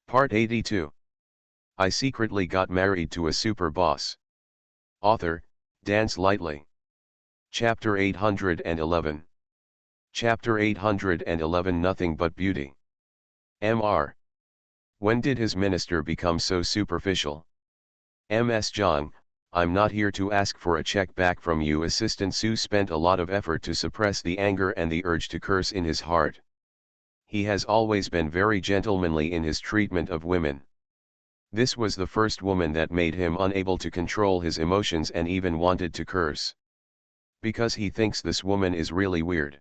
Part 82. I secretly got married to a super boss. Author, Dance Lightly. Chapter 811. Chapter 811 Nothing but Beauty. Mr. When did his minister become so superficial? Ms. John, I'm not here to ask for a check back from you. Assistant Sue spent a lot of effort to suppress the anger and the urge to curse in his heart. He has always been very gentlemanly in his treatment of women. This was the first woman that made him unable to control his emotions and even wanted to curse. Because he thinks this woman is really weird.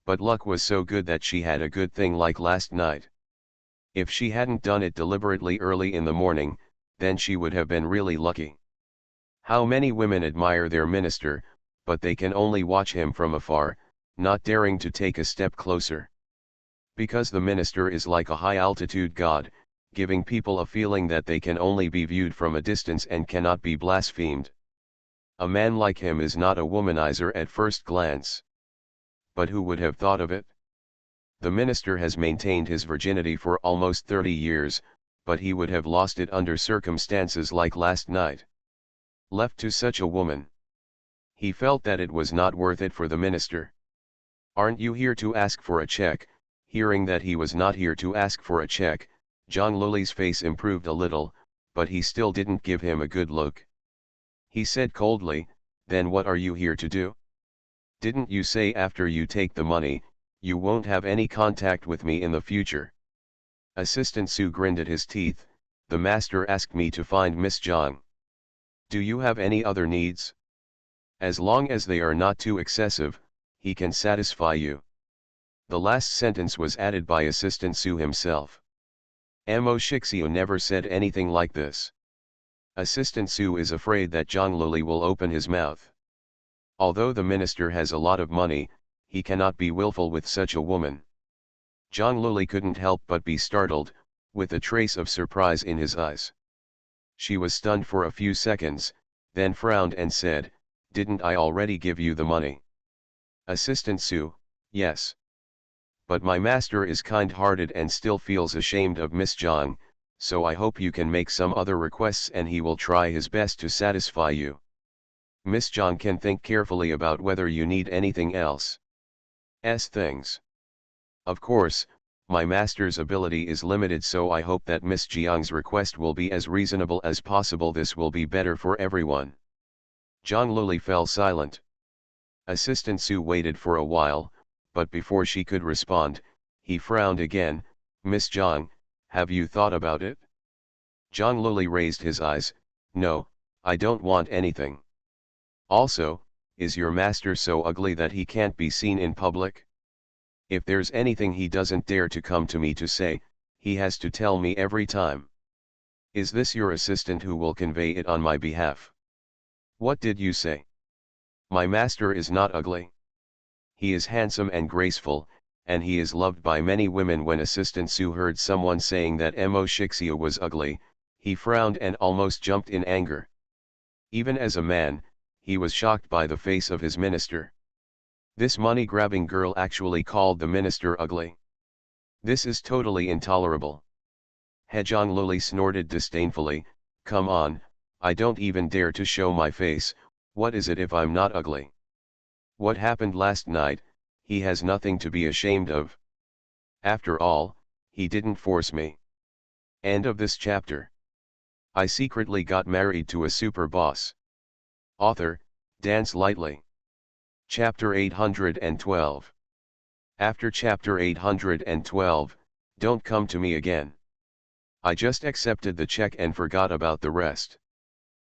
But luck was so good that she had a good thing like last night. If she hadn't done it deliberately early in the morning, then she would have been really lucky. How many women admire their minister, but they can only watch him from afar, not daring to take a step closer. Because the minister is like a high-altitude god, giving people a feeling that they can only be viewed from a distance and cannot be blasphemed. A man like him is not a womanizer at first glance. But who would have thought of it? The minister has maintained his virginity for almost 30 years, but he would have lost it under circumstances like last night. Left to such a woman. He felt that it was not worth it for the minister. Aren't you here to ask for a check? Hearing that he was not here to ask for a check, John Lilly's face improved a little, but he still didn't give him a good look. He said coldly, "Then what are you here to do? Didn't you say after you take the money, you won't have any contact with me in the future?" Assistant Sue grinned at his teeth. "The master asked me to find Miss John. Do you have any other needs? As long as they are not too excessive, he can satisfy you." The last sentence was added by Assistant Sue himself. Mo Shixio never said anything like this. Assistant Sue is afraid that John Lilly will open his mouth. Although the minister has a lot of money, he cannot be willful with such a woman. John Lilly couldn't help but be startled, with a trace of surprise in his eyes. She was stunned for a few seconds, then frowned and said, "Didn't I already give you the money?" Assistant Sue, "Yes. But my master is kind-hearted and still feels ashamed of Miss John, so I hope you can make some other requests and he will try his best to satisfy you. Miss John can think carefully about whether you need anything else. Things. Of course, my master's ability is limited, so I hope that Miss Jiang's request will be as reasonable as possible. This will be better for everyone." John Lilly fell silent. Assistant Sue waited for a while, but before she could respond, he frowned again. "Miss John, have you thought about it?" John Lilly raised his eyes. "No, I don't want anything. Also, is your master so ugly that he can't be seen in public? If there's anything he doesn't dare to come to me to say, he has to tell me every time. Is this your assistant who will convey it on my behalf?" "What did you say?" "My master is not ugly. He is handsome and graceful, and he is loved by many women." When Assistant Sue heard someone saying that Mo Shixia was ugly, he frowned and almost jumped in anger. Even as a man, he was shocked by the face of his minister. This money-grabbing girl actually called the minister ugly. This is totally intolerable. John Lilly snorted disdainfully, "Come on, I don't even dare to show my face. What is it if I'm not ugly? What happened last night, he has nothing to be ashamed of. After all, he didn't force me." End of this chapter. I secretly got married to a super boss. Author, Dance Lightly. Chapter 812. After chapter 812, don't come to me again. I just accepted the check and forgot about the rest.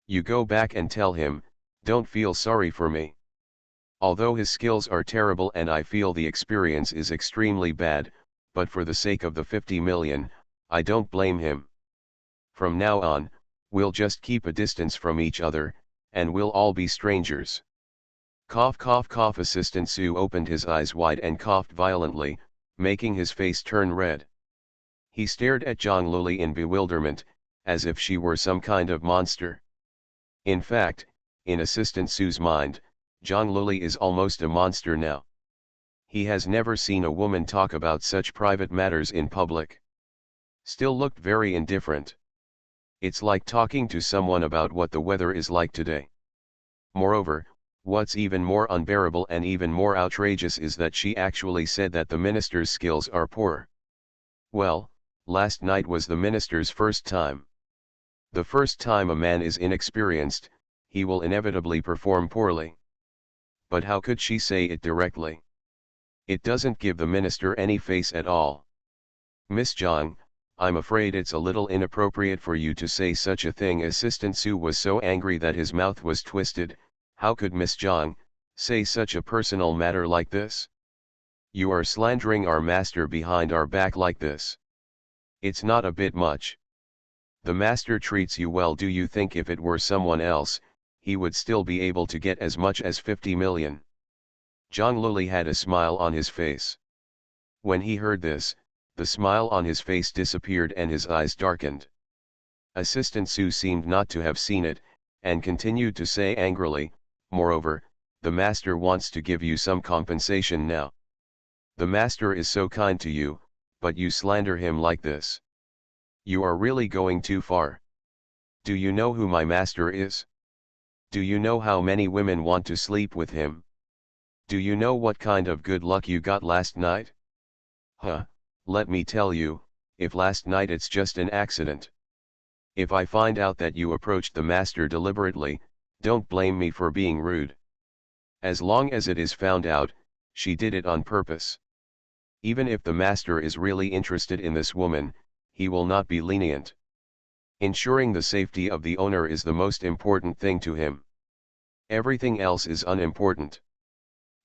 You go back and tell him, don't feel sorry for me. Although his skills are terrible and I feel the experience is extremely bad, but for the sake of the 50 million, I don't blame him. From now on, we'll just keep a distance from each other, and we'll all be strangers. Cough cough cough. Assistant Sue opened his eyes wide and coughed violently, making his face turn red. He stared at John Lilly in bewilderment, as if she were some kind of monster. In fact, in Assistant Sue's mind, John Lilly is almost a monster now. He has never seen a woman talk about such private matters in public. Still looked very indifferent. It's like talking to someone about what the weather is like today. Moreover, what's even more unbearable and even more outrageous is that she actually said that the minister's skills are poor. Well, last night was the minister's first time. The first time a man is inexperienced, he will inevitably perform poorly. But how could she say it directly? It doesn't give the minister any face at all. Miss Zhang, I'm afraid it's a little inappropriate for you to say such a thing. Assistant Su was so angry that his mouth was twisted. How could Miss Zhang say such a personal matter like this? You are slandering our master behind our back like this. It's not a bit much. The master treats you well. Do you think if it were someone else, he would still be able to get as much as 50 million? Zhang Luli had a smile on his face. When he heard this, the smile on his face disappeared and his eyes darkened. Assistant Su seemed not to have seen it, and continued to say angrily, moreover, the master wants to give you some compensation now. The master is so kind to you, but you slander him like this. You are really going too far. Do you know who my master is? Do you know how many women want to sleep with him? Do you know what kind of good luck you got last night? Huh, let me tell you, if last night it's just an accident. If I find out that you approached the master deliberately, don't blame me for being rude. As long as it is found out, she did it on purpose. Even if the master is really interested in this woman, he will not be lenient. Ensuring the safety of the owner is the most important thing to him. Everything else is unimportant.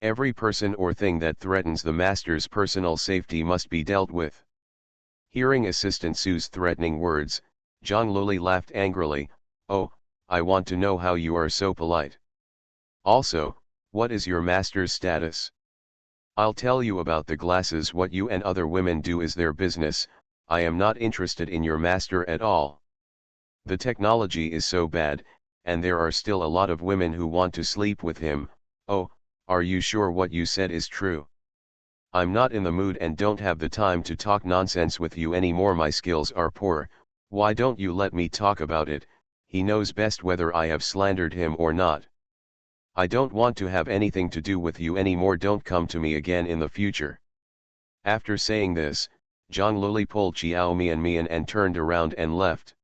Every person or thing that threatens the master's personal safety must be dealt with. Hearing Assistant Su's threatening words, Zhang Luli laughed angrily. Oh, I want to know how you are so polite. Also, what is your master's status? I'll tell you about the glasses. What you and other women do is their business. I am not interested in your master at all. The technology is so bad, and there are still a lot of women who want to sleep with him. Oh, are you sure what you said is true? I'm not in the mood and don't have the time to talk nonsense with you anymore. My skills are poor. Why don't you let me talk about it? He knows best whether I have slandered him or not. I don't want to have anything to do with you anymore. Don't come to me again in the future. After saying this, Zhang Luli pulled Xiao Mian and turned around and left.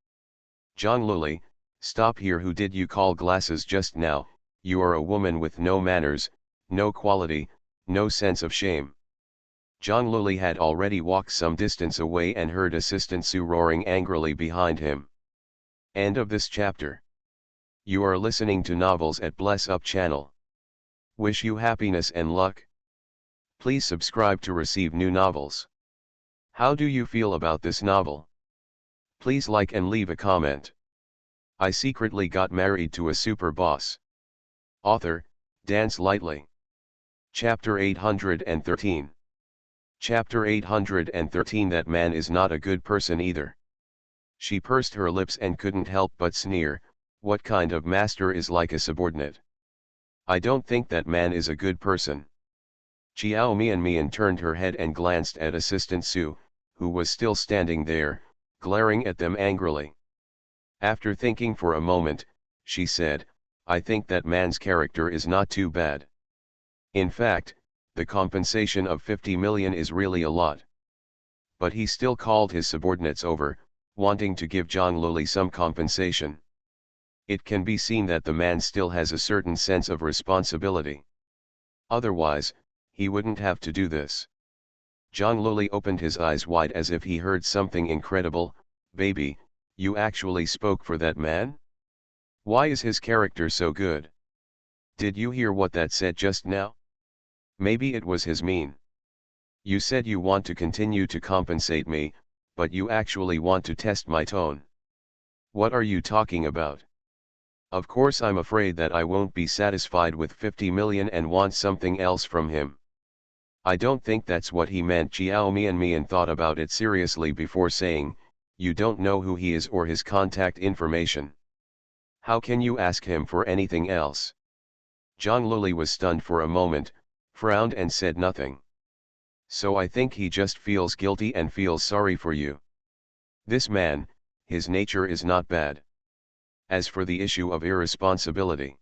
Zhang Luli, stop here. Who did you call glasses just now? You are a woman with no manners, no quality, no sense of shame. Zhang Luli had already walked some distance away and heard Assistant Su roaring angrily behind him. End of this chapter. You are listening to Novels at Bless Up channel. Wish you happiness and luck. Please subscribe to receive new novels. How do you feel about this novel? Please like and leave a comment. I secretly got married to a super boss. Author, Dance Lightly. Chapter 813. Chapter 813. That man is not a good person either. She pursed her lips and couldn't help but sneer. What kind of master is like a subordinate? I don't think that man is a good person. Xiao Mian turned her head and glanced at Assistant Su, who was still standing there, glaring at them angrily. After thinking for a moment, she said, I think that man's character is not too bad. In fact, the compensation of 50 million is really a lot. But he still called his subordinates over, wanting to give Zhang Luli some compensation. It can be seen that the man still has a certain sense of responsibility. Otherwise, he wouldn't have to do this. Zhang Luli opened his eyes wide as if he heard something incredible. Baby, you actually spoke for that man? Why is his character so good? Did you hear what that said just now? Maybe it was his mean. You said you want to continue to compensate me, but you actually want to test my tone. What are you talking about? Of course I'm afraid that I won't be satisfied with 50 million and want something else from him. I don't think that's what he meant. Xiao Mian thought about it seriously before saying, you don't know who he is or his contact information. How can you ask him for anything else? Zhang Luli was stunned for a moment, frowned and said nothing. So I think he just feels guilty and feels sorry for you. This man, his nature is not bad. As for the issue of irresponsibility,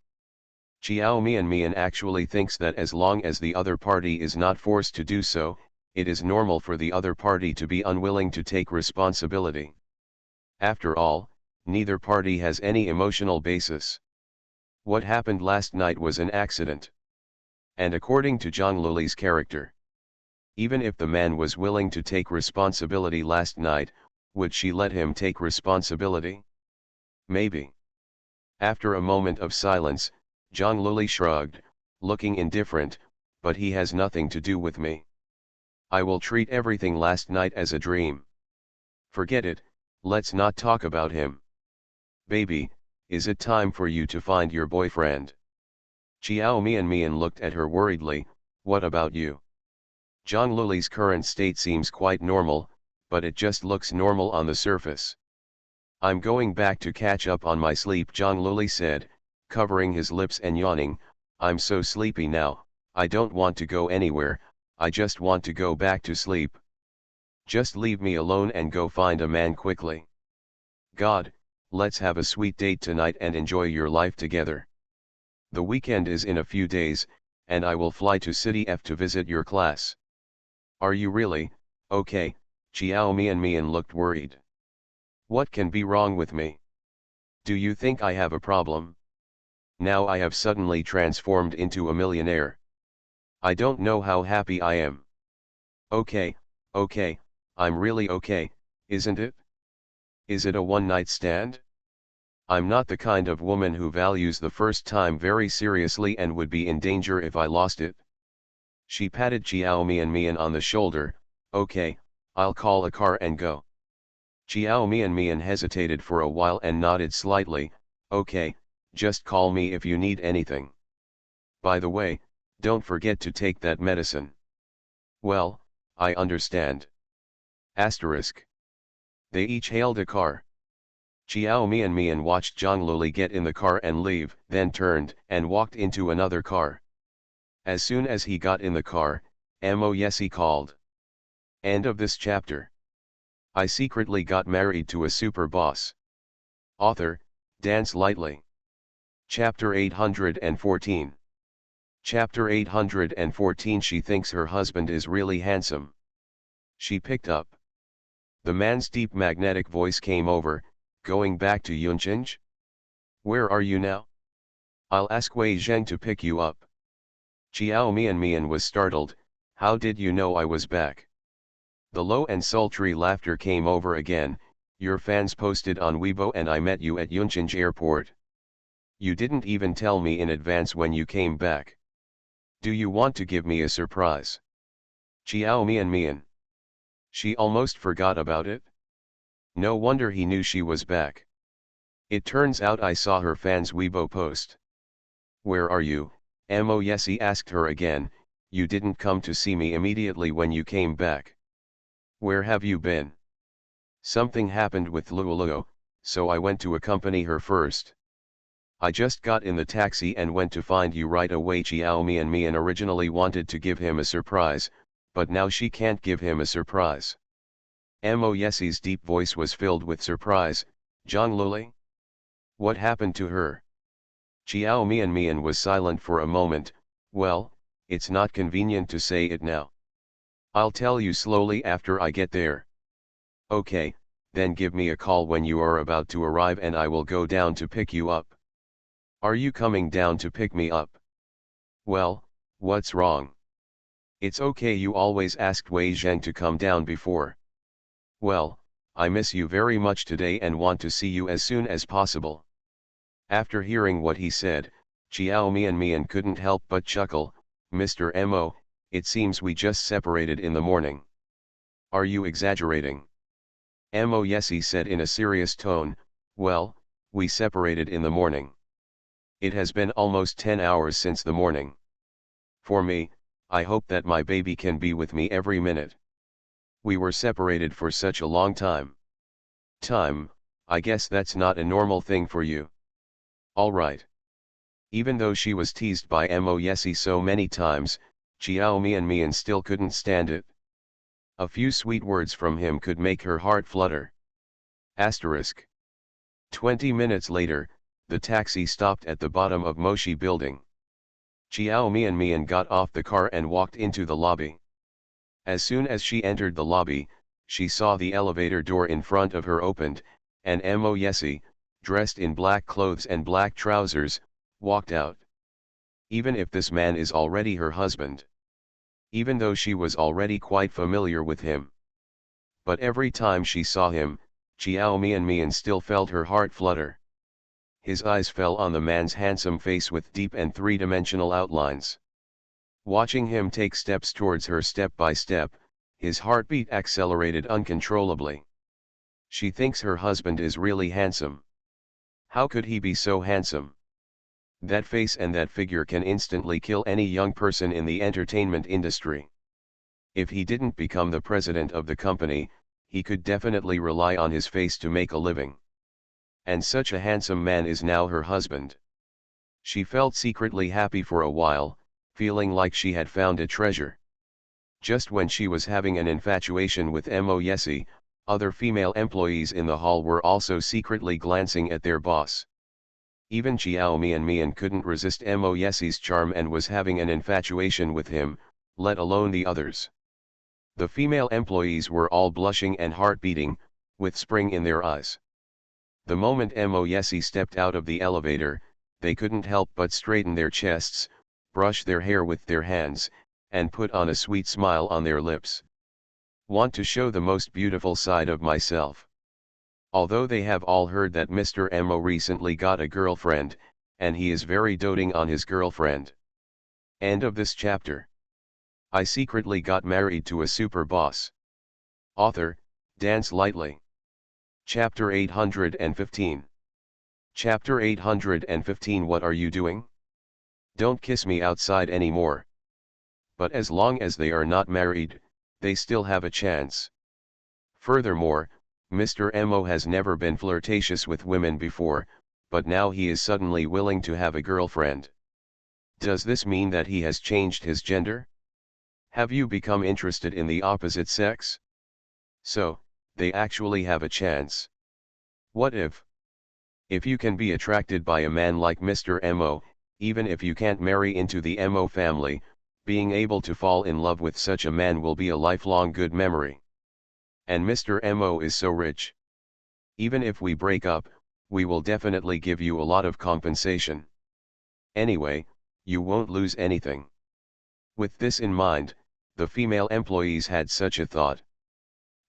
Chiao Mian actually thinks that as long as the other party is not forced to do so, it is normal for the other party to be unwilling to take responsibility. After all, neither party has any emotional basis. What happened last night was an accident. And according to Zhang Luli's character, even if the man was willing to take responsibility last night, would she let him take responsibility? Maybe. After a moment of silence, Zhang Luli shrugged, looking indifferent, but he has nothing to do with me. I will treat everything last night as a dream. Forget it, let's not talk about him. Baby, is it time for you to find your boyfriend? Chiao Mian looked at her worriedly. What about you? Zhang Luli's current state seems quite normal, but it just looks normal on the surface. I'm going back to catch up on my sleep, Zhang Luli said, covering his lips and yawning. I'm so sleepy now, I don't want to go anywhere, I just want to go back to sleep. Just leave me alone and go find a man quickly. God, let's have a sweet date tonight and enjoy your life together. The weekend is in a few days, and I will fly to City F to visit your class. Are you really? Okay, Chiao Mian looked worried. What can be wrong with me? Do you think I have a problem? Now I have suddenly transformed into a millionaire. I don't know how happy I am. Okay, I'm really okay, isn't it? Is it a one-night stand? I'm not the kind of woman who values the first time very seriously and would be in danger if I lost it. She patted Chiao Mian on the shoulder. Okay, I'll call a car and go. Chiao Mian hesitated for a while and nodded slightly. Okay, just call me if you need anything. By the way, don't forget to take that medicine. Well, I understand. Asterisk. They each hailed a car. Chiao Mian watched Zhang Luli get in the car and leave, then turned and walked into another car. As soon as he got in the car, Mo Yesi called. End of this chapter. I secretly got married to a super boss. Author, Dance Lightly. Chapter 814. Chapter 814. She thinks her husband is really handsome. She picked up. The man's deep magnetic voice came over. Going back to Yunchinj? Where are you now? I'll ask Wei Zheng to pick you up. Chiao Mian was startled. How did you know I was back? The low and sultry laughter came over again. Your fans posted on Weibo and I met you at Yunchinj airport. You didn't even tell me in advance when you came back. Do you want to give me a surprise? Chiao Mian. She almost forgot about it. No wonder he knew she was back. It turns out I saw her fans' Weibo post. Where are you? Mo Yesi asked her again. You didn't come to see me immediately when you came back. Where have you been? Something happened with Luoluo, so I went to accompany her first. I just got in the taxi and went to find you right away. Chiao Mian originally wanted to give him a surprise, but now she can't give him a surprise. Mo Yesi's deep voice was filled with surprise. Zhang Luli? What happened to her? Chiao Mian was silent for a moment. Well, it's not convenient to say it now. I'll tell you slowly after I get there. Okay, then give me a call when you are about to arrive and I will go down to pick you up. Are you coming down to pick me up? Well, what's wrong? It's okay, you always asked Wei Zheng to come down before. Well, I miss you very much today and want to see you as soon as possible. After hearing what he said, Chiao Mian couldn't help but chuckle. Mr. Mo, it seems we just separated in the morning. Are you exaggerating? Mo Yesi said in a serious tone. Well, we separated in the morning. It has been almost 10 hours since the morning. For me, I hope that my baby can be with me every minute. We were separated for such a long time. I guess that's not a normal thing for you. Alright. Even though she was teased by Mo Yesi so many times, Chiao Mian still couldn't stand it. A few sweet words from him could make her heart flutter. Asterisk. 20 minutes later, the taxi stopped at the bottom of Moshi building. Chiao Mian got off the car and walked into the lobby. As soon as she entered the lobby, she saw the elevator door in front of her opened, and Mo Yesi, dressed in black clothes and black trousers, walked out. Even if this man is already her husband. Even though she was already quite familiar with him. But every time she saw him, Chiao Mian still felt her heart flutter. His eyes fell on the man's handsome face with deep and three-dimensional outlines. Watching him take steps towards her step by step, his heartbeat accelerated uncontrollably. She thinks her husband is really handsome. How could he be so handsome? That face and that figure can instantly kill any young person in the entertainment industry. If he didn't become the president of the company, he could definitely rely on his face to make a living. And such a handsome man is now her husband. She felt secretly happy for a while, feeling like she had found a treasure. Just when she was having an infatuation with Mo Yesi, other female employees in the hall were also secretly glancing at their boss. Even Chiao Mian couldn't resist Mo Yesi's charm and was having an infatuation with him, let alone the others. The female employees were all blushing and heart-beating, with spring in their eyes. The moment Mo Yesi stepped out of the elevator, they couldn't help but straighten their chests, brush their hair with their hands, and put on a sweet smile on their lips. Want to show the most beautiful side of myself. Although they have all heard that Mr. Mo recently got a girlfriend, and he is very doting on his girlfriend. End of this chapter. I secretly got married to a super boss. Author, Dance Lightly. Chapter 815. Chapter 815. What are you doing? Don't kiss me outside anymore. But as long as they are not married, they still have a chance. Furthermore, Mr. Mo has never been flirtatious with women before, but now he is suddenly willing to have a girlfriend. Does this mean that he has changed his gender? Have you become interested in the opposite sex? So, they actually have a chance. What if? If you can be attracted by a man like Mr. Mo, even if you can't marry into the Mo family, being able to fall in love with such a man will be a lifelong good memory. And Mr. Mo is so rich. Even if we break up, we will definitely give you a lot of compensation. Anyway, you won't lose anything. With this in mind, the female employees had such a thought.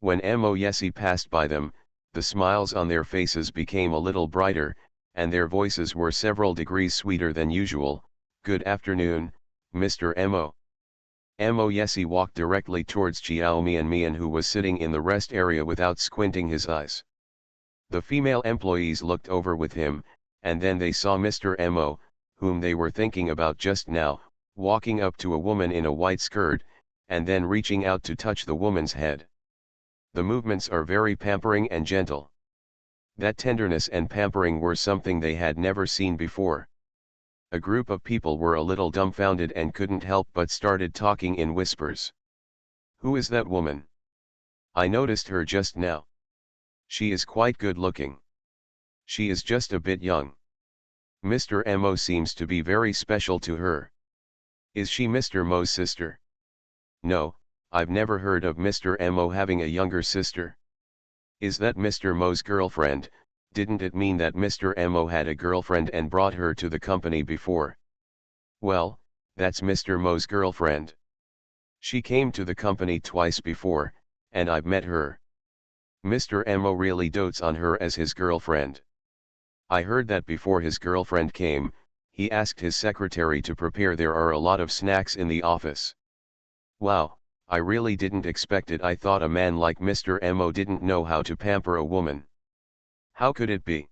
When Mo Yesi passed by them, the smiles on their faces became a little brighter, and their voices were several degrees sweeter than usual. Good afternoon, Mr. Mo. Mo Yesi walked directly towards Chiao Mian who was sitting in the rest area without squinting his eyes. The female employees looked over with him, and then they saw Mr. Mo, whom they were thinking about just now, walking up to a woman in a white skirt, and then reaching out to touch the woman's head. The movements are very pampering and gentle. That tenderness and pampering were something they had never seen before. A group of people were a little dumbfounded and couldn't help but started talking in whispers. Who is that woman? I noticed her just now. She is quite good looking. She is just a bit young. Mr. Mo seems to be very special to her. Is she Mr. Mo's sister? No, I've never heard of Mr. Mo having a younger sister. Is that Mr. Mo's girlfriend? Didn't it mean that Mr. Mo had a girlfriend and brought her to the company before? Well, that's Mr. Mo's girlfriend. She came to the company twice before, and I've met her. Mr. Mo really dotes on her as his girlfriend. I heard that before his girlfriend came, he asked his secretary to prepare there are a lot of snacks in the office. Wow, I really didn't expect it. I thought a man like Mr. Mo didn't know how to pamper a woman. How could it be?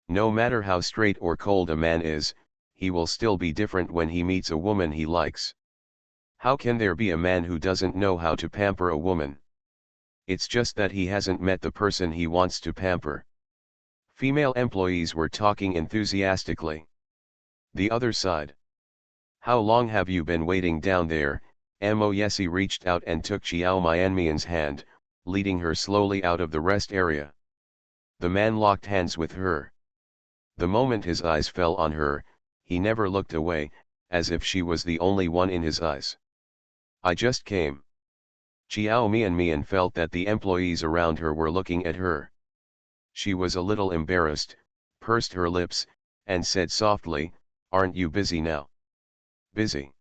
No matter how straight or cold a man is, he will still be different when he meets a woman he likes. How can there be a man who doesn't know how to pamper a woman? It's just that he hasn't met the person he wants to pamper. Female employees were talking enthusiastically. The other side. How long have you been waiting down there? Mo Yesi reached out and took Chiao Mian's hand, leading her slowly out of the rest area. The man locked hands with her. The moment his eyes fell on her, he never looked away, as if she was the only one in his eyes. I just came. Chiao Mian felt that the employees around her were looking at her. She was a little embarrassed, pursed her lips, and said softly, "Aren't you busy now?" "Busy?"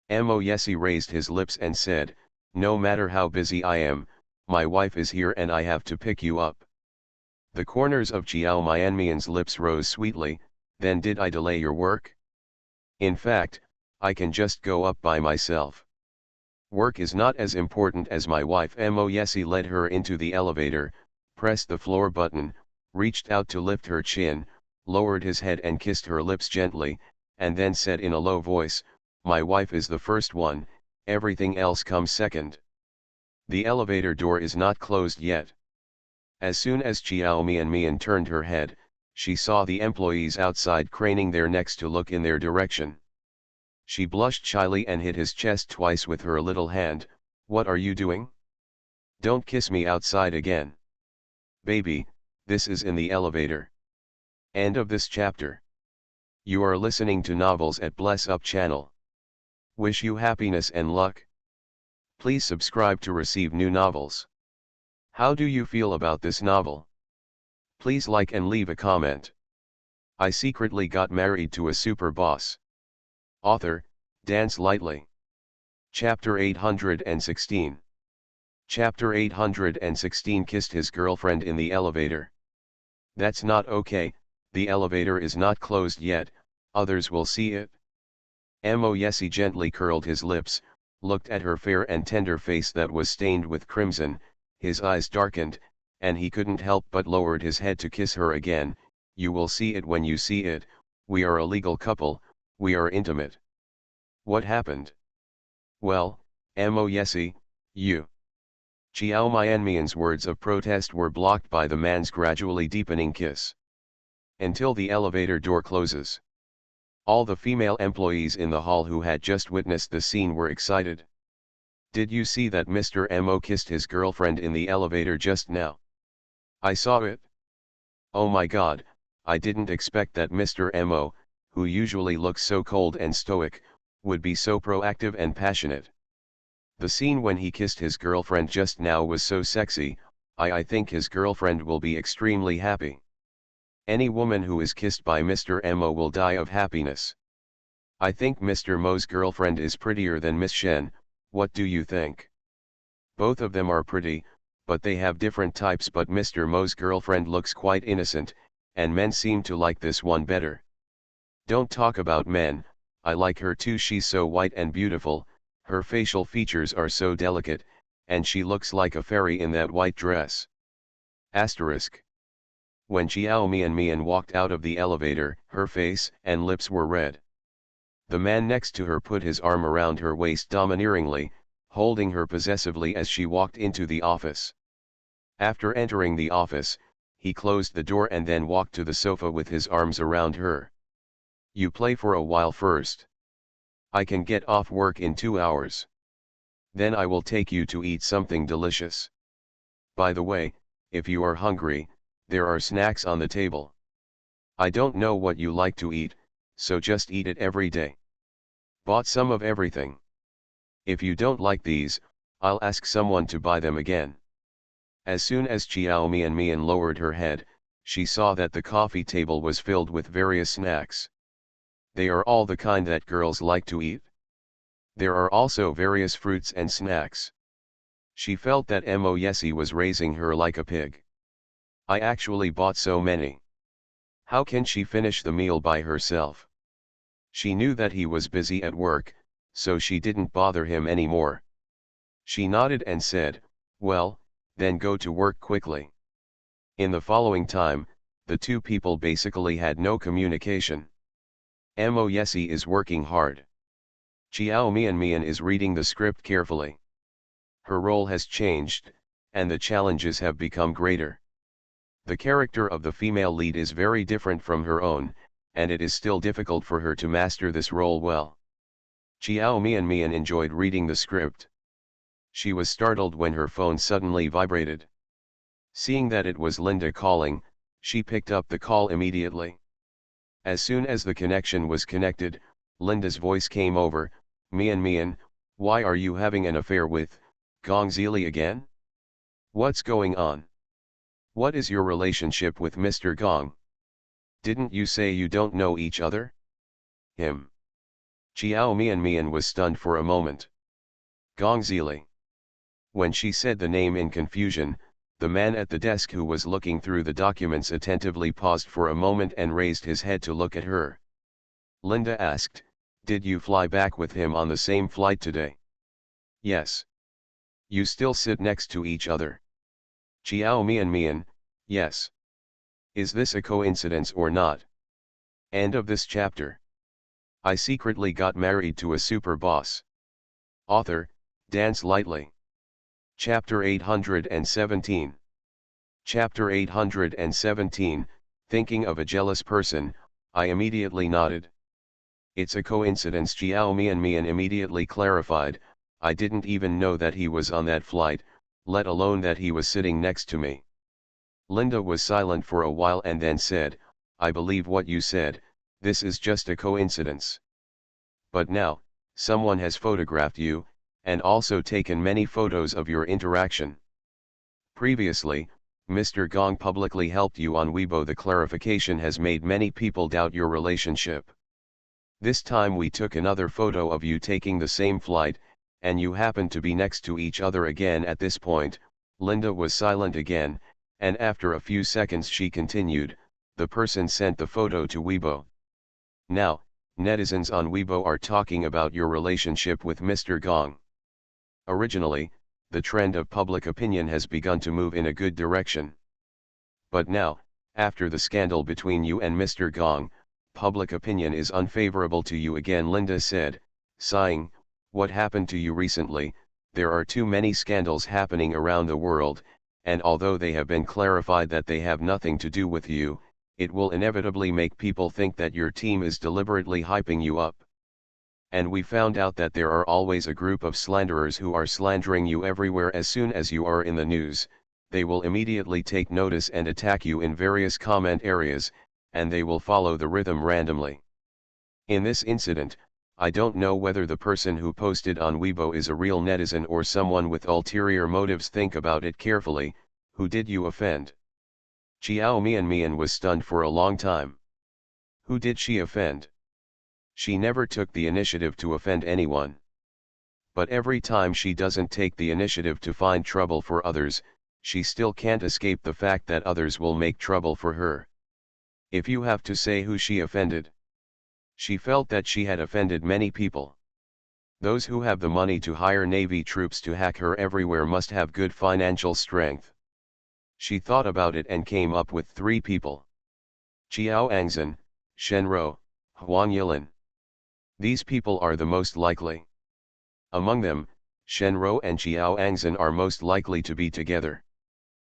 Mo Yesi raised his lips and said, "No matter how busy I am, my wife is here and I have to pick you up." The corners of Chiao Mian's lips rose sweetly. "Then did I delay your work? In fact, I can just go up by myself. Work is not as important as my wife." Mo Yesi led her into the elevator, pressed the floor button, reached out to lift her chin, lowered his head and kissed her lips gently, and then said in a low voice, "My wife is the first one, everything else comes second." The elevator door is not closed yet. As soon as Chiao Mian turned her head, she saw the employees outside craning their necks to look in their direction. She blushed shyly and hit his chest twice with her little hand. "What are you doing? Don't kiss me outside again. Baby, this is in the elevator." End of this chapter. You are listening to Novels at Bless Up channel. Wish you happiness and luck. Please subscribe to receive new novels. How do you feel about this novel? Please like and leave a comment. I secretly got married to a super boss. Author, Dance Lightly. Chapter 816. Chapter 816 Kissed his girlfriend in the elevator. That's not okay, the elevator is not closed yet, others will see it. Mo Yesi gently curled his lips, looked at her fair and tender face that was stained with crimson, his eyes darkened, and he couldn't help but lowered his head to kiss her again. "You will see it when you see it, we are a legal couple, we are intimate." "What happened?" "Well, Mo Yesi, you." Chiao Mian's words of protest were blocked by the man's gradually deepening kiss. "Until the elevator door closes." All the female employees in the hall who had just witnessed the scene were excited. "Did you see that Mr. Mo kissed his girlfriend in the elevator just now?" "I saw it." "Oh my God, I didn't expect that Mr. Mo, who usually looks so cold and stoic, would be so proactive and passionate. The scene when he kissed his girlfriend just now was so sexy. I think his girlfriend will be extremely happy. Any woman who is kissed by Mr. Mo will die of happiness. I think Mr. Mo's girlfriend is prettier than Miss Shen, what do you think?" "Both of them are pretty, but they have different types, but Mr. Mo's girlfriend looks quite innocent, and men seem to like this one better." "Don't talk about men, I like her too, she's so white and beautiful, her facial features are so delicate, and she looks like a fairy in that white dress." Asterisk. When Chiao Mian walked out of the elevator, her face and lips were red. The man next to her put his arm around her waist domineeringly, holding her possessively as she walked into the office. After entering the office, he closed the door and then walked to the sofa with his arms around her. "You play for a while first. I can get off work in 2 hours. Then I will take you to eat something delicious. By the way, if you are hungry, there are snacks on the table. I don't know what you like to eat, so just eat it every day. Bought some of everything. If you don't like these, I'll ask someone to buy them again." As soon as Chiao Mian lowered her head, she saw that the coffee table was filled with various snacks. They are all the kind that girls like to eat. There are also various fruits and snacks. She felt that Mo Yesi was raising her like a pig. "I actually bought so many. How can she finish the meal by herself?" She knew that he was busy at work, so she didn't bother him anymore. She nodded and said, "Well, then go to work quickly." In the following time, the two people basically had no communication. Mo Yesi is working hard. Chiao Mian is reading the script carefully. Her role has changed, and the challenges have become greater. The character of the female lead is very different from her own, and it is still difficult for her to master this role well. Chiao Mian enjoyed reading the script. She was startled when her phone suddenly vibrated. Seeing that it was Linda calling, she picked up the call immediately. As soon as the connection was connected, Linda's voice came over, Mian, why are you having an affair with Gong Zili again? What's going on? What is your relationship with Mr. Gong? Didn't you say you don't know each other? Him. Chiao Mian was stunned for a moment. Gong Zili. When she said the name in confusion, the man at the desk who was looking through the documents attentively paused for a moment and raised his head to look at her. Linda asked, did you fly back with him on the same flight today? Yes. You still sit next to each other? Chiao Mian, yes. Is this a coincidence or not? End of this chapter. I secretly got married to a super boss. Author, Dance Lightly. Chapter 817. Chapter 817, thinking of a jealous person, I immediately nodded. It's a coincidence, Chiao Mian immediately clarified, I didn't even know that he was on that flight, let alone that he was sitting next to me. Linda was silent for a while and then said, I believe what you said, this is just a coincidence. But now, someone has photographed you, and also taken many photos of your interaction. Previously, Mr. Gong publicly helped you on Weibo. The clarification has made many people doubt your relationship. This time we took another photo of you taking the same flight, and you happened to be next to each other again. At this point, Linda was silent again, and after a few seconds she continued, the person sent the photo to Weibo. Now, netizens on Weibo are talking about your relationship with Mr. Gong. Originally, the trend of public opinion has begun to move in a good direction. But now, after the scandal between you and Mr. Gong, public opinion is unfavorable to you again, Linda said, sighing, what happened to you recently? There are too many scandals happening around the world, and although they have been clarified that they have nothing to do with you, it will inevitably make people think that your team is deliberately hyping you up. And we found out that there are always a group of slanderers who are slandering you everywhere. As soon as you are in the news, they will immediately take notice and attack you in various comment areas, and they will follow the rhythm randomly. In this incident, I don't know whether the person who posted on Weibo is a real netizen or someone with ulterior motives. Think about it carefully. Who did you offend? Chiao Mian was stunned for a long time. Who did she offend? She never took the initiative to offend anyone. But every time she doesn't take the initiative to find trouble for others, she still can't escape the fact that others will make trouble for her. If you have to say who she offended, she felt that she had offended many people. Those who have the money to hire Navy troops to hack her everywhere must have good financial strength. She thought about it and came up with 3 people. Qiao Angzhen, Shen Rou, Huang Yilin. These people are the most likely. Among them, Shen Rou and Qiao Angzhen are most likely to be together.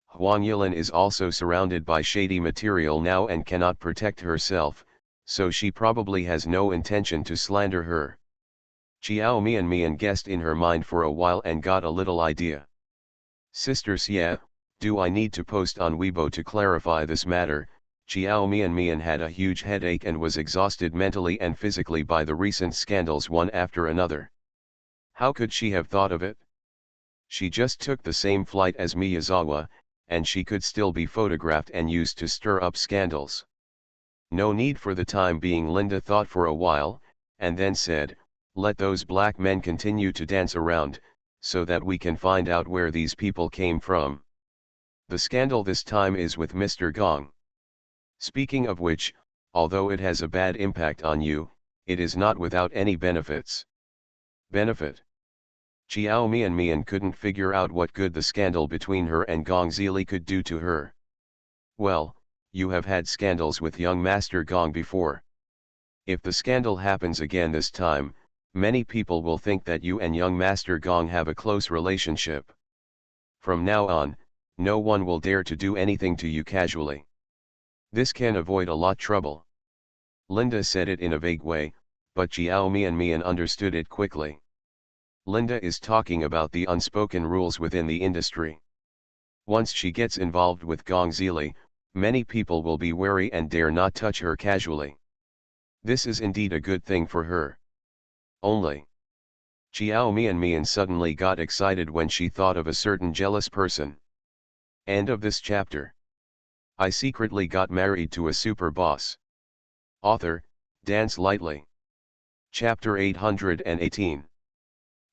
Huang Yilin is also surrounded by shady material now and cannot protect herself, so she probably has no intention to slander her. Chiao Mian guessed in her mind for a while and got a little idea. Sister Xie, do I need to post on Weibo to clarify this matter? Chiao Mian had a huge headache and was exhausted mentally and physically by the recent scandals one after another. How could she have thought of it? She just took the same flight as Miyazawa, and she could still be photographed and used to stir up scandals. No need for the time being, Linda thought for a while, and then said, let those black men continue to dance around, so that we can find out where these people came from. The scandal this time is with Mr. Gong. Speaking of which, although it has a bad impact on you, it is not without any benefits. Benefit? Chiao Mian couldn't figure out what good the scandal between her and Gong Zili could do to her. Well, you have had scandals with young Master Gong before. If the scandal happens again this time, many people will think that you and young Master Gong have a close relationship. From now on, no one will dare to do anything to you casually. This can avoid a lot trouble. Linda said it in a vague way, but Chiao Mian understood it quickly. Linda is talking about the unspoken rules within the industry. Once she gets involved with Gong Zili, many people will be wary and dare not touch her casually. This is indeed a good thing for her. Only Chiao Mian suddenly got excited when she thought of a certain jealous person. End of this chapter. I secretly got married to a super boss. Author, Dance Lightly. Chapter 818.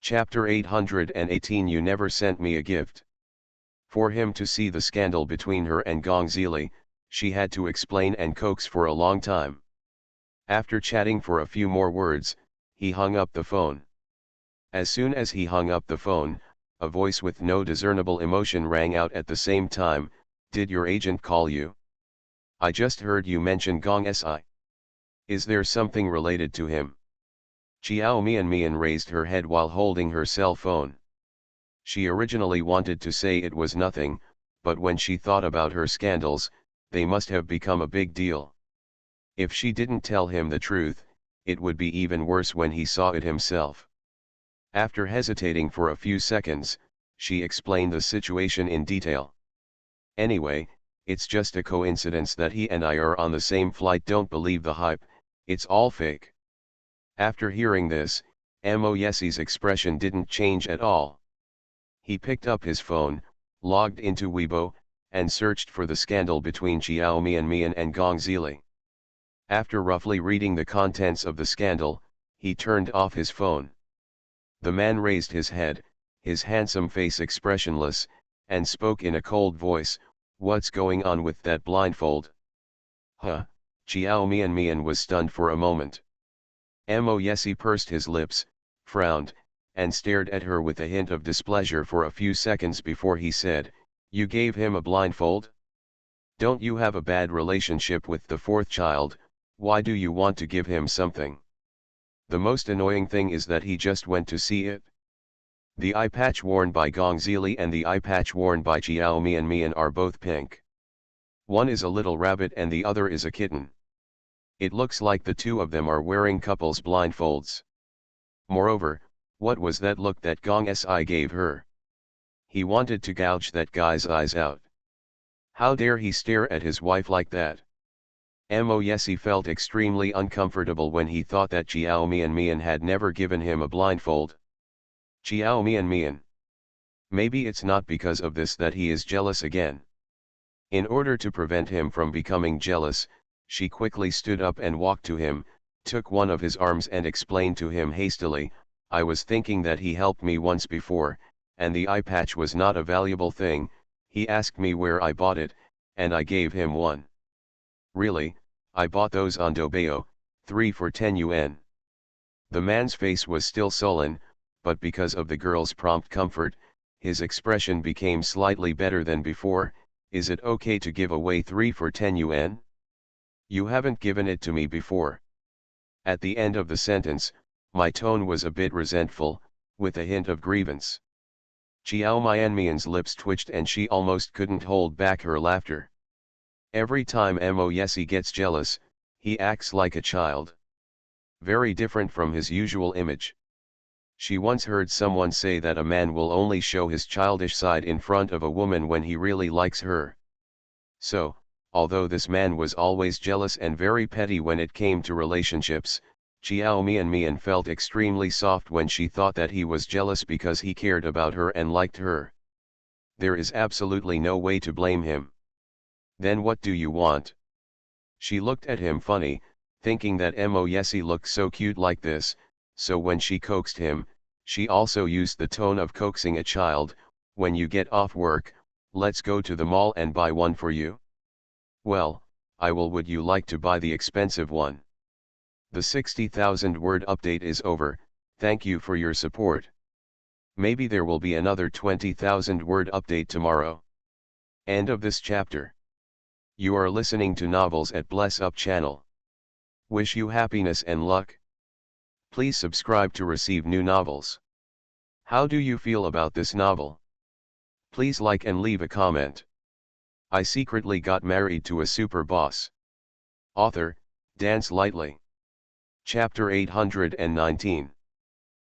Chapter 818. You never sent me a gift. For him to see the scandal between her and Gong Zili, she had to explain and coax for a long time. After chatting for a few more words, he hung up the phone. As soon as he hung up the phone, a voice with no discernible emotion rang out at the same time, "Did your agent call you? I just heard you mention Gong Si. Is there something related to him?" Chiao Mian raised her head while holding her cell phone. She originally wanted to say it was nothing, but when she thought about her scandals, they must have become a big deal. If she didn't tell him the truth, it would be even worse when he saw it himself. After hesitating for a few seconds, she explained the situation in detail. "Anyway, it's just a coincidence that he and I are on the same flight. Don't believe the hype, it's all fake." After hearing this, Mo Yesi's expression didn't change at all. He picked up his phone, logged into Weibo, and searched for the scandal between Chiao Mian and Gong Zili. After roughly reading the contents of the scandal, he turned off his phone. The man raised his head, his handsome face expressionless, and spoke in a cold voice, "What's going on with that blindfold?" "Huh?" Chiao Mian was stunned for a moment. Mo Yesi pursed his lips, frowned, and stared at her with a hint of displeasure for a few seconds before he said, "You gave him a blindfold? Don't you have a bad relationship with the fourth child? Why do you want to give him something? The most annoying thing is that he just went to see it." The eye patch worn by Gong Zili and the eye patch worn by Chiao Mian are both pink. One is a little rabbit and the other is a kitten. It looks like the two of them are wearing couples blindfolds. Moreover, what was that look that Gong Si gave her? He wanted to gouge that guy's eyes out. How dare he stare at his wife like that? Mo Yesi felt extremely uncomfortable when he thought that Chiao Mian had never given him a blindfold. Chiao Mian. Maybe it's not because of this that he is jealous again. In order to prevent him from becoming jealous, she quickly stood up and walked to him, took one of his arms and explained to him hastily, "I was thinking that he helped me once before, and the eye patch was not a valuable thing. He asked me where I bought it, and I gave him one. Really, I bought those on Dobayo, 3 for 10 yuan. The man's face was still sullen, but because of the girl's prompt comfort, his expression became slightly better than before. "Is it okay to give away 3 for 10 yuan? You haven't given it to me before." At the end of the sentence, my tone was a bit resentful, with a hint of grievance. Chiao Mian's lips twitched and she almost couldn't hold back her laughter. Every time Mo Yesi gets jealous, he acts like a child. Very different from his usual image. She once heard someone say that a man will only show his childish side in front of a woman when he really likes her. So, although this man was always jealous and very petty when it came to relationships, Chiao Mian felt extremely soft when she thought that he was jealous because he cared about her and liked her. There is absolutely no way to blame him. "Then what do you want?" She looked at him funny, thinking that Mo Yesi looked so cute like this, so when she coaxed him, she also used the tone of coaxing a child. "When you get off work, let's go to the mall and buy one for you." "Well, I will. Would you like to buy the expensive one?" The 60,000 word update is over. Thank you for your support. Maybe there will be another 20,000 word update tomorrow. End of this chapter. You are listening to Novels at Bless Up channel. Wish you happiness and luck. Please subscribe to receive new novels. How do you feel about this novel? Please like and leave a comment. I secretly got married to a super boss. Author, Dance Lightly. Chapter 819.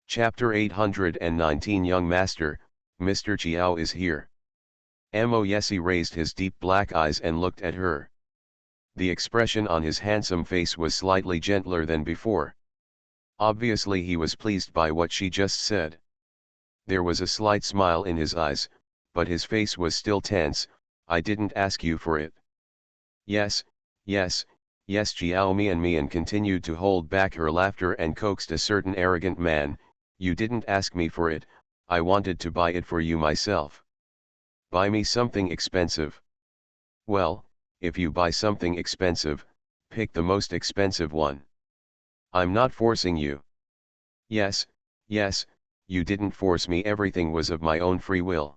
Chapter 819. Young Master, Mr. Chiao is here. Mo Yesi raised his deep black eyes and looked at her. The expression on his handsome face was slightly gentler than before. Obviously he was pleased by what she just said. There was a slight smile in his eyes, but his face was still tense. I didn't ask you for it. Yes, yes, yes. Jiao Mian continued to hold back her laughter and coaxed a certain arrogant man. You didn't ask me for it, I wanted to buy it for you myself. Buy me something expensive. Well, if you buy something expensive, pick the most expensive one. I'm not forcing you. Yes, yes, you didn't force me, everything was of my own free will.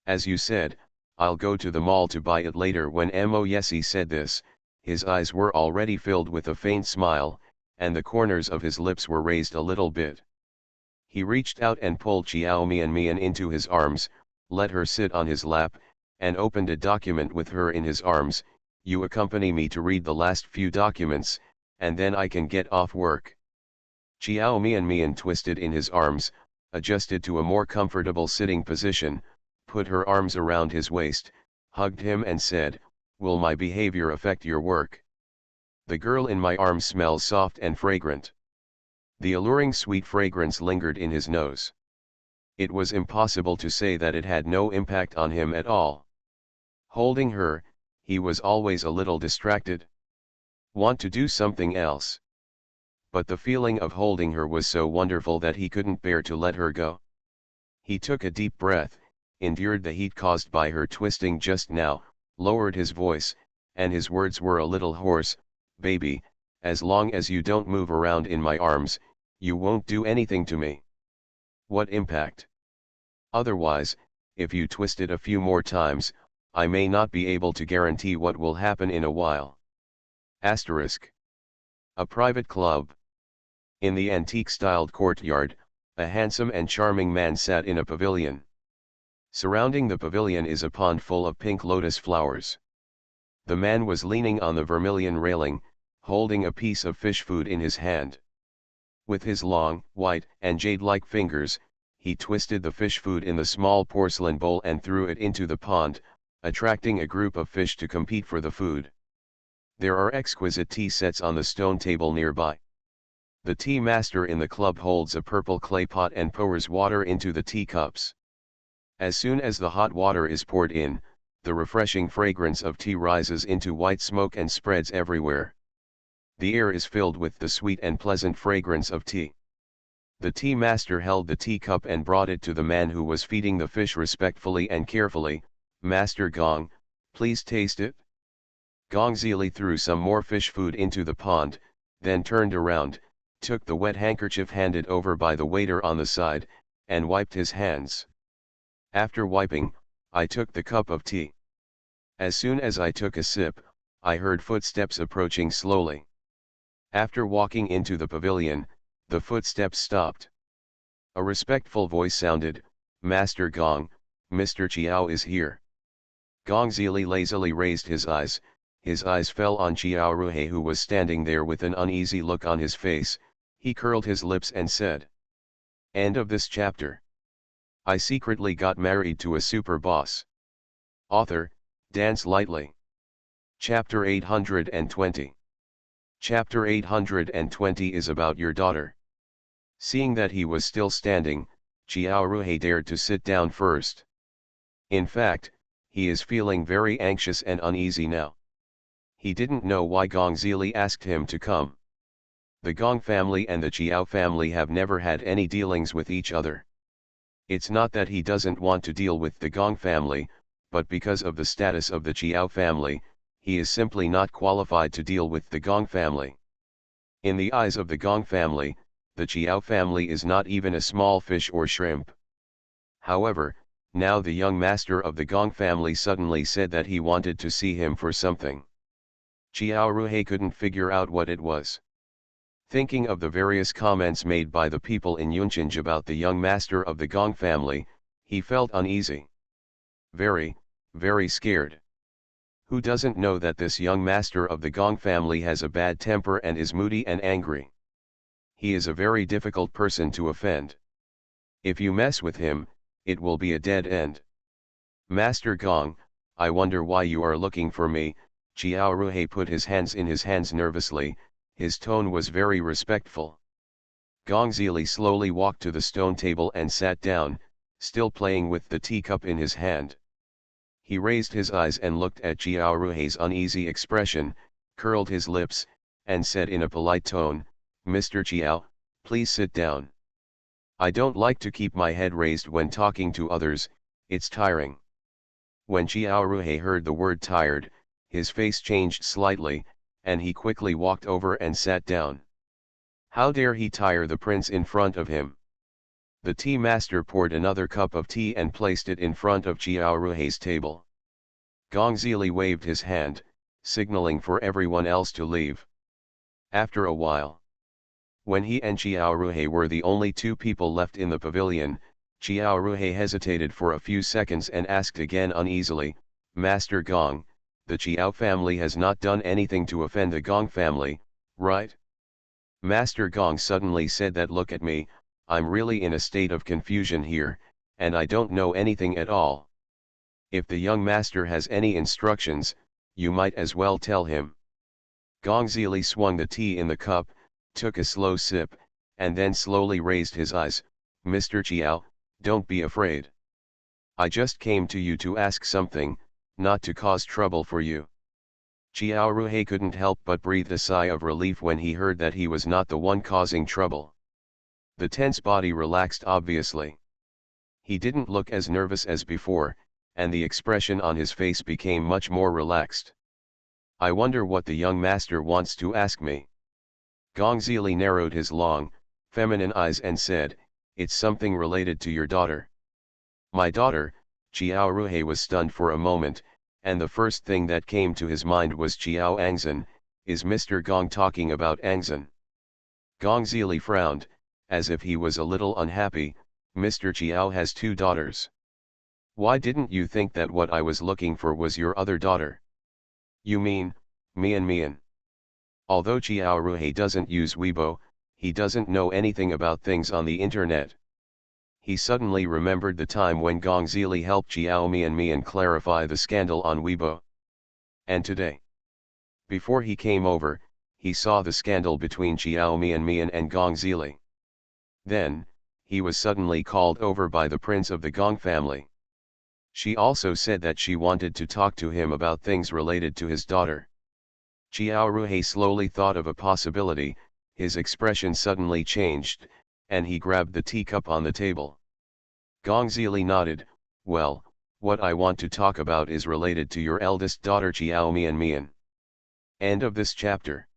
As you said, I'll go to the mall to buy it later. When Mo Yesi said this, his eyes were already filled with a faint smile, and the corners of his lips were raised a little bit. He reached out and pulled Jiao Mian into his arms, let her sit on his lap, and opened a document with her in his arms. You accompany me to read the last few documents, and then I can get off work. Jiao Mian twisted in his arms, adjusted to a more comfortable sitting position, put her arms around his waist, hugged him and said, will my behavior affect your work? The girl in my arms smells soft and fragrant. The alluring sweet fragrance lingered in his nose. It was impossible to say that it had no impact on him at all. Holding her, he was always a little distracted. Want to do something else? But the feeling of holding her was so wonderful that he couldn't bear to let her go. He took a deep breath, endured the heat caused by her twisting just now, lowered his voice, and his words were a little hoarse. Baby, as long as you don't move around in my arms, you won't do anything to me. What impact? Otherwise, if you twist it a few more times, I may not be able to guarantee what will happen in a while. Asterisk. A private club. In the antique-styled courtyard, a handsome and charming man sat in a pavilion. Surrounding the pavilion is a pond full of pink lotus flowers. The man was leaning on the vermilion railing, holding a piece of fish food in his hand. With his long, white, and jade-like fingers, he twisted the fish food in the small porcelain bowl and threw it into the pond, attracting a group of fish to compete for the food. There are exquisite tea sets on the stone table nearby. The tea master in the club holds a purple clay pot and pours water into the teacups. As soon as the hot water is poured in, the refreshing fragrance of tea rises into white smoke and spreads everywhere. The air is filled with the sweet and pleasant fragrance of tea. The tea master held the teacup and brought it to the man who was feeding the fish respectfully and carefully. Master Gong, please taste it. Gong Zili threw some more fish food into the pond, then turned around, took the wet handkerchief handed over by the waiter on the side, and wiped his hands. After wiping, I took the cup of tea. As soon as I took a sip, I heard footsteps approaching slowly. After walking into the pavilion, the footsteps stopped. A respectful voice sounded, Master Gong, Mr. Chiao is here. Gong Zili lazily raised his eyes fell on Chiao Ruhe, who was standing there with an uneasy look on his face. He curled his lips and said, end of this chapter. I secretly got married to a super boss. Author, Dance Lightly. Chapter 820. Chapter 820 is about your daughter. Seeing that he was still standing, Chiao Ruhe dared to sit down first. In fact, he is feeling very anxious and uneasy now. He didn't know why Gong Zili asked him to come. The Gong family and the Chiao family have never had any dealings with each other. It's not that he doesn't want to deal with the Gong family, but because of the status of the Chiao family, he is simply not qualified to deal with the Gong family. In the eyes of the Gong family, the Chiao family is not even a small fish or shrimp. However, now the young master of the Gong family suddenly said that he wanted to see him for something. Chiao Ruhe couldn't figure out what it was. Thinking of the various comments made by the people in Yunchinj about the young master of the Gong family, he felt uneasy. Very, very scared. Who doesn't know that this young master of the Gong family has a bad temper and is moody and angry? He is a very difficult person to offend. If you mess with him, it will be a dead end. Master Gong, I wonder why you are looking for me. Chiao Ruhe put his hands in his hands nervously, his tone was very respectful. Gong Zili slowly walked to the stone table and sat down, still playing with the teacup in his hand. He raised his eyes and looked at Chiao Ruhe's uneasy expression, curled his lips, and said in a polite tone, "Mr. Chiao, please sit down. I don't like to keep my head raised when talking to others, it's tiring." When Chiao Ruhe heard the word tired, his face changed slightly, and he quickly walked over and sat down. How dare he tire the prince in front of him? The tea master poured another cup of tea and placed it in front of Chiao Ruhe's table. Gong Zili waved his hand, signaling for everyone else to leave. After a while, when he and Chiao Ruhe were the only two people left in the pavilion, Chiao Ruhe hesitated for a few seconds and asked again uneasily, "Master Gong, the Chiao family has not done anything to offend the Gong family, right?" Master Gong suddenly said that, "Look at me, I'm really in a state of confusion here, and I don't know anything at all. If the young master has any instructions, you might as well tell him." Gong Zili swung the tea in the cup, took a slow sip, and then slowly raised his eyes. "Mr. Chiao, don't be afraid. I just came to you to ask something, not to cause trouble for you." Chiao Ruhe couldn't help but breathe a sigh of relief when he heard that he was not the one causing trouble. The tense body relaxed obviously. He didn't look as nervous as before, and the expression on his face became much more relaxed. "I wonder what the young master wants to ask me." Gong Zili narrowed his long, feminine eyes and said, "It's something related to your daughter." "My daughter?" Chiao Ruhe was stunned for a moment, and the first thing that came to his mind was Chiao Angzan. Is Mr. Gong talking about Angzan? Gong Zili frowned, as if he was a little unhappy. "Mr. Chiao has two daughters. Why didn't you think that what I was looking for was your other daughter?" "You mean, Mian?" Although Chiao Ruhe doesn't use Weibo, he doesn't know anything about things on the internet. He suddenly remembered the time when Gong Zili helped Chiao Mian clarify the scandal on Weibo. And today, before he came over, he saw the scandal between Chiao Mian and Gong Zili. Then, he was suddenly called over by the prince of the Gong family. She also said that she wanted to talk to him about things related to his daughter. Chiao Ruhe slowly thought of a possibility, his expression suddenly changed, and he grabbed the teacup on the table. Gong Zili nodded, "Well, what I want to talk about is related to your eldest daughter Chiao Mian." End of this chapter.